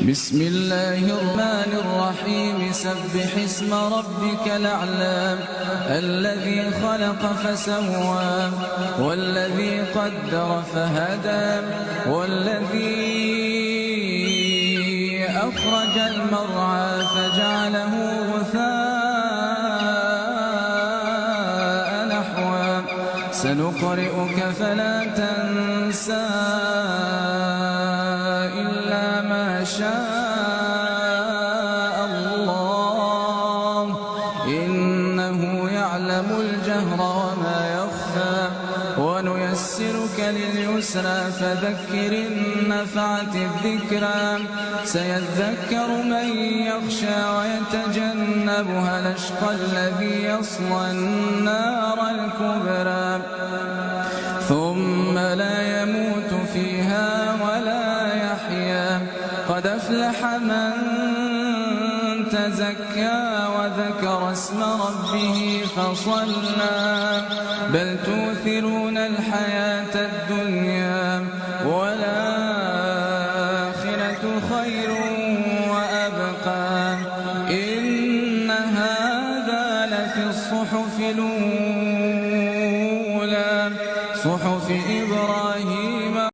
بسم الله الرحمن الرحيم سبح اسم ربك الأعلى الذي خلق فسوى والذي قدر فهدى والذي أخرج المرعى فجعله غثاء نحوا سنقرئك فلا تنسى إلا ما شاء الله إنه يعلم الجهر وما يخفى ونيسرك لليسرى فذكر النفعة الذكرى سيذكر من يخشى ويتجنبها الأشقى الذي يصلى النار الكبرى ثم لا يموت فيها ولا يحيا قد أفلح من تزكى وذكر اسم ربه فصلى بل تؤثرون الحياة الدنيا والآخرة خير وأبقى إن هذا لفي الصحف الأولى صحف إبراهيم